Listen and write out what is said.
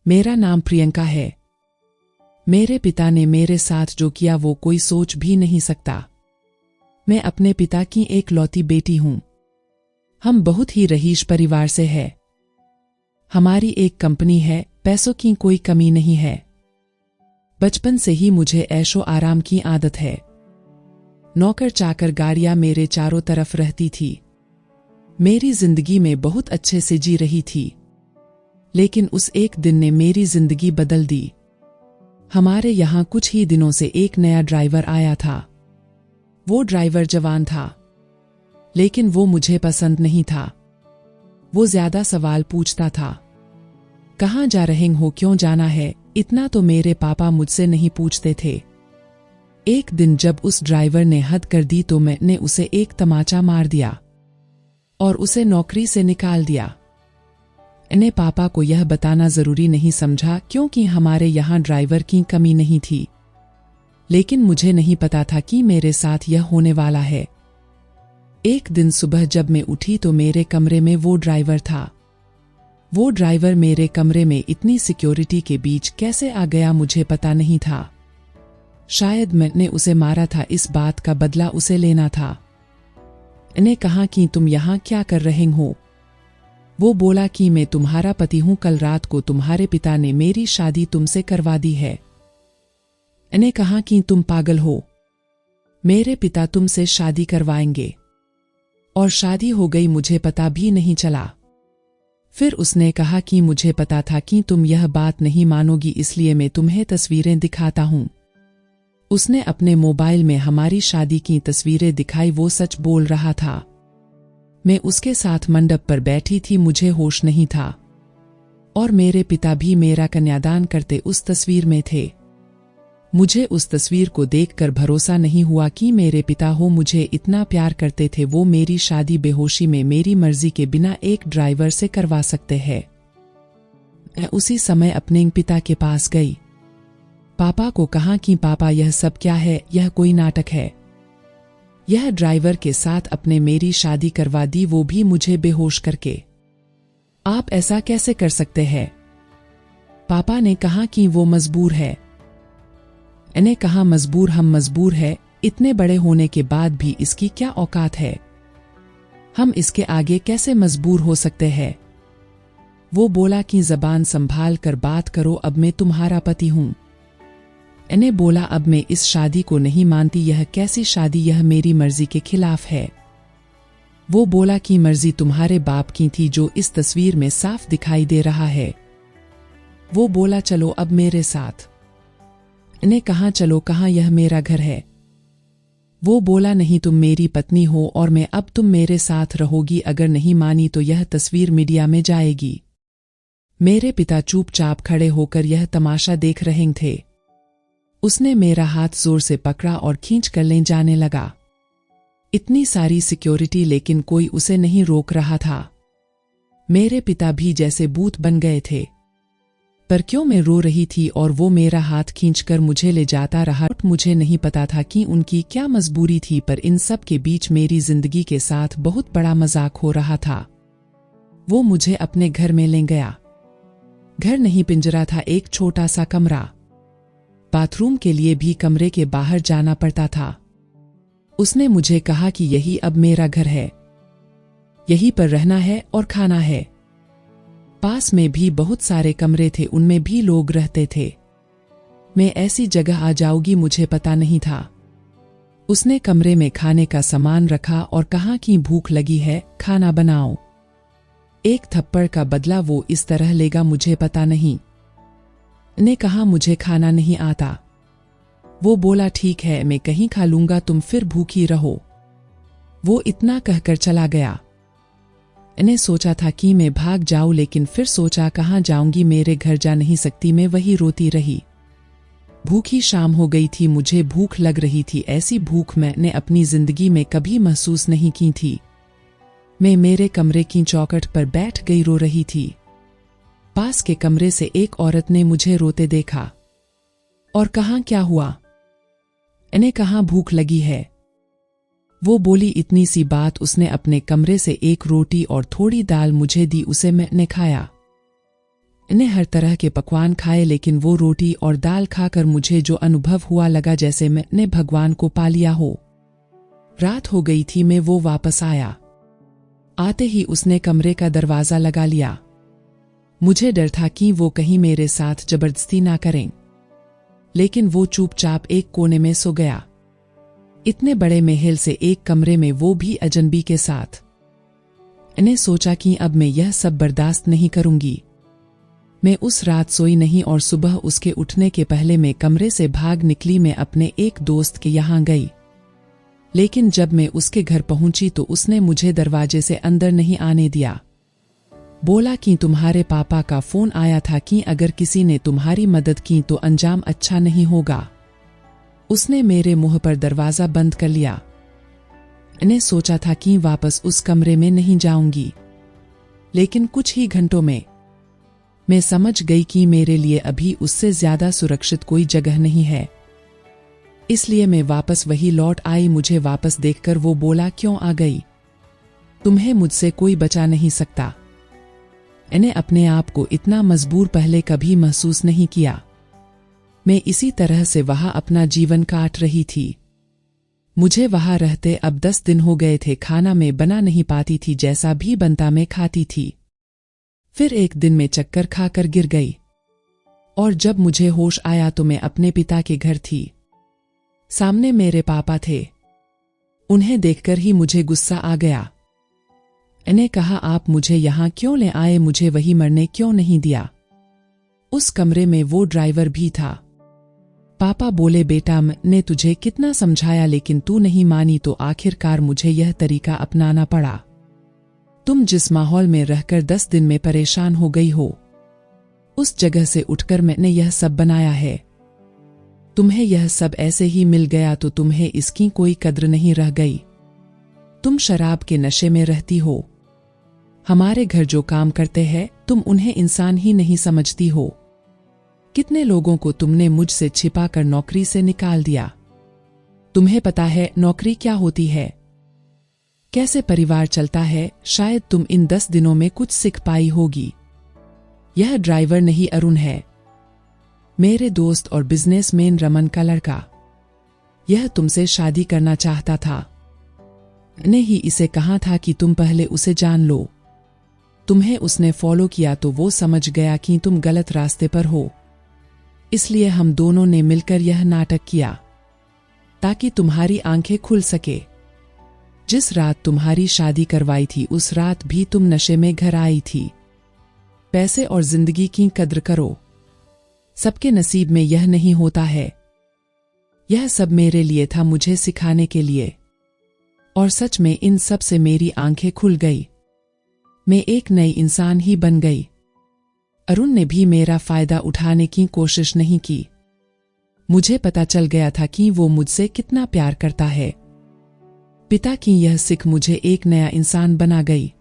मेरा नाम प्रियंका है। मेरे पिता ने मेरे साथ जो किया वो कोई सोच भी नहीं सकता। मैं अपने पिता की एक लौती बेटी हूं। हम बहुत ही रईस परिवार से हैं। हमारी एक कंपनी है, पैसों की कोई कमी नहीं है। बचपन से ही मुझे ऐशो आराम की आदत है। नौकर चाकर गाड़ियां मेरे चारों तरफ रहती थी। मेरी जिंदगी में बहुत अच्छे से जी रही थी। लेकिन उस एक दिन ने मेरी जिंदगी बदल दी। हमारे यहां कुछ ही दिनों से एक नया ड्राइवर आया था। वो ड्राइवर जवान था, लेकिन वो मुझे पसंद नहीं था। वो ज्यादा सवाल पूछता था। कहाँ जा रहे हो, क्यों जाना है, इतना तो मेरे पापा मुझसे नहीं पूछते थे। एक दिन जब उस ड्राइवर ने हद कर दी तो मैंने उसे एक तमाचा मार दिया और उसे नौकरी से निकाल दिया। इन्हें पापा को यह बताना जरूरी नहीं समझा, क्योंकि हमारे यहाँ ड्राइवर की कमी नहीं थी। लेकिन मुझे नहीं पता था कि मेरे साथ यह होने वाला है। एक दिन सुबह जब मैं उठी तो मेरे कमरे में वो ड्राइवर था। वो ड्राइवर मेरे कमरे में इतनी सिक्योरिटी के बीच कैसे आ गया मुझे पता नहीं था। शायद मैंने उसे मारा था, इस बात का बदला उसे लेना था। इन्हें कहा कि तुम यहाँ क्या कर रहे हो। वो बोला कि मैं तुम्हारा पति हूं, कल रात को तुम्हारे पिता ने मेरी शादी तुमसे करवा दी है। इन्हें कहा कि तुम पागल हो, मेरे पिता तुमसे शादी करवाएंगे। और शादी हो गई, मुझे पता भी नहीं चला। फिर उसने कहा कि मुझे पता था कि तुम यह बात नहीं मानोगी, इसलिए मैं तुम्हें तस्वीरें दिखाता हूं। उसने अपने मोबाइल में हमारी शादी की तस्वीरें दिखाई। वो सच बोल रहा था। मैं उसके साथ मंडप पर बैठी थी, मुझे होश नहीं था। और मेरे पिता भी मेरा कन्यादान करते उस तस्वीर में थे। मुझे उस तस्वीर को देखकर भरोसा नहीं हुआ कि मेरे पिता हो मुझे इतना प्यार करते थे। वो मेरी शादी बेहोशी में मेरी मर्जी के बिना एक ड्राइवर से करवा सकते हैं। मैं उसी समय अपने पिता के पास गई। पापा को कहा कि पापा यह सब क्या है, यह कोई नाटक है। यह ड्राइवर के साथ अपने मेरी शादी करवा दी, वो भी मुझे बेहोश करके। आप ऐसा कैसे कर सकते हैं? पापा ने कहा कि वो मजबूर है। इन्हें कहा मजबूर, हम मजबूर है। इतने बड़े होने के बाद भी इसकी क्या औकात है? हम इसके आगे कैसे मजबूर हो सकते हैं? वो बोला कि जबान संभाल कर बात करो, अब मैं तुम्हारा पति हूं। इन्हें बोला अब मैं इस शादी को नहीं मानती, यह कैसी शादी, यह मेरी मर्जी के खिलाफ है। वो बोला कि मर्जी तुम्हारे बाप की थी, जो इस तस्वीर में साफ दिखाई दे रहा है। वो बोला चलो अब मेरे साथ। इन्हें कहा चलो कहाँ, यह मेरा घर है। वो बोला नहीं, तुम मेरी पत्नी हो और मैं अब तुम मेरे साथ रहोगी, अगर नहीं मानी तो यह तस्वीर मीडिया में जाएगी। मेरे पिता चुपचाप खड़े होकर यह तमाशा देख रहे थे। उसने मेरा हाथ जोर से पकड़ा और खींच कर ले जाने लगा। इतनी सारी सिक्योरिटी, लेकिन कोई उसे नहीं रोक रहा था। मेरे पिता भी जैसे भूत बन गए थे। पर क्यों मैं रो रही थी और वो मेरा हाथ खींचकर मुझे ले जाता रहा। मुझे नहीं पता था कि उनकी क्या मजबूरी थी, पर इन सब के बीच मेरी जिंदगी के साथ बहुत बड़ा मजाक हो रहा था। वो मुझे अपने घर में ले गया। घर नहीं, पिंजरा था, एक छोटा सा कमरा। बाथरूम के लिए भी कमरे के बाहर जाना पड़ता था। उसने मुझे कहा कि यही अब मेरा घर है, यहीं पर रहना है और खाना है। पास में भी बहुत सारे कमरे थे, उनमें भी लोग रहते थे। मैं ऐसी जगह आ जाऊंगी मुझे पता नहीं था। उसने कमरे में खाने का सामान रखा और कहा कि भूख लगी है, खाना बनाओ। एक थप्पड़ का बदला वो इस तरह लेगा मुझे पता नहीं। ने कहा मुझे खाना नहीं आता। वो बोला ठीक है, मैं कहीं खा लूंगा, तुम फिर भूखी रहो। वो इतना कहकर चला गया। इन्हें सोचा था कि मैं भाग जाऊं, लेकिन फिर सोचा कहाँ जाऊंगी, मेरे घर जा नहीं सकती। मैं वही रोती रही। भूखी शाम हो गई थी, मुझे भूख लग रही थी। ऐसी भूख मैंने अपनी जिंदगी में कभी महसूस नहीं की थी। मैं मेरे कमरे की चौखट पर बैठ गई, रो रही थी। पास के कमरे से एक औरत ने मुझे रोते देखा और कहा क्या हुआ? इन्हें कहा भूख लगी है। वो बोली इतनी सी बात। उसने अपने कमरे से एक रोटी और थोड़ी दाल मुझे दी, उसे मैंने खाया। इन्हें हर तरह के पकवान खाए, लेकिन वो रोटी और दाल खाकर मुझे जो अनुभव हुआ लगा जैसे मैंने भगवान को पा लिया हो। रात हो गई थी, मैं वो वापस आया। आते ही उसने कमरे का दरवाजा लगा लिया। मुझे डर था कि वो कहीं मेरे साथ जबरदस्ती ना करें, लेकिन वो चुपचाप एक कोने में सो गया। इतने बड़े महल से एक कमरे में, वो भी अजनबी के साथ। इन्हें सोचा कि अब मैं यह सब बर्दाश्त नहीं करूंगी। मैं उस रात सोई नहीं और सुबह उसके उठने के पहले मैं कमरे से भाग निकली। मैं अपने एक दोस्त के यहाँ गई, लेकिन जब मैं उसके घर पहुंची तो उसने मुझे दरवाजे से अंदर नहीं आने दिया। बोला कि तुम्हारे पापा का फोन आया था कि अगर किसी ने तुम्हारी मदद की तो अंजाम अच्छा नहीं होगा। उसने मेरे मुंह पर दरवाजा बंद कर लिया। इन्हें सोचा था कि वापस उस कमरे में नहीं जाऊंगी, लेकिन कुछ ही घंटों में मैं समझ गई कि मेरे लिए अभी उससे ज्यादा सुरक्षित कोई जगह नहीं है। इसलिए मैं वापस वही लौट आई। मुझे वापस देखकर वो बोला, क्यों आ गई? तुम्हें मुझसे कोई बचा नहीं सकता। इन्हें अपने आप को इतना मजबूर पहले कभी महसूस नहीं किया। मैं इसी तरह से वहां अपना जीवन काट रही थी। मुझे वहां रहते अब 10 दिन हो गए थे। खाना मैं बना नहीं पाती थी, जैसा भी बनता मैं खाती थी। फिर एक दिन मैं चक्कर खाकर गिर गई और जब मुझे होश आया तो मैं अपने पिता के घर थी। सामने मेरे पापा थे। उन्हें देखकर ही मुझे गुस्सा आ गया। इन्हें कहा, आप मुझे यहां क्यों ले आए? मुझे वही मरने क्यों नहीं दिया? उस कमरे में वो ड्राइवर भी था। पापा बोले, बेटा मैंने तुझे कितना समझाया लेकिन तू नहीं मानी, तो आखिरकार मुझे यह तरीका अपनाना पड़ा। तुम जिस माहौल में रहकर 10 दिन में परेशान हो गई हो, उस जगह से उठकर मैंने यह सब बनाया है। तुम्हें यह सब ऐसे ही मिल गया तो तुम्हें इसकी कोई कद्र नहीं रह गई। तुम शराब के नशे में रहती हो। हमारे घर जो काम करते हैं तुम उन्हें इंसान ही नहीं समझती हो। कितने लोगों को तुमने मुझसे छिपाकर नौकरी से निकाल दिया। तुम्हें पता है नौकरी क्या होती है, कैसे परिवार चलता है? शायद तुम इन 10 दिनों में कुछ सीख पाई होगी। यह ड्राइवर नहीं, अरुण है, मेरे दोस्त और बिजनेसमैन रमन का लड़का। यह तुमसे शादी करना चाहता था। ने ही इसे कहा था कि तुम पहले उसे जान लो। तुम्हें उसने फॉलो किया तो वो समझ गया कि तुम गलत रास्ते पर हो। इसलिए हम दोनों ने मिलकर यह नाटक किया ताकि तुम्हारी आंखें खुल सके। जिस रात तुम्हारी शादी करवाई थी उस रात भी तुम नशे में घर आई थी। पैसे और जिंदगी की कद्र करो। सबके नसीब में यह नहीं होता है। यह सब मेरे लिए था, मुझे सिखाने के लिए। और सच में इन सब से मेरी आंखें खुल गई। मैं एक नई इंसान ही बन गई। अरुण ने भी मेरा फायदा उठाने की कोशिश नहीं की। मुझे पता चल गया था कि वो मुझसे कितना प्यार करता है। पिता की यह सिख मुझे एक नया इंसान बना गई।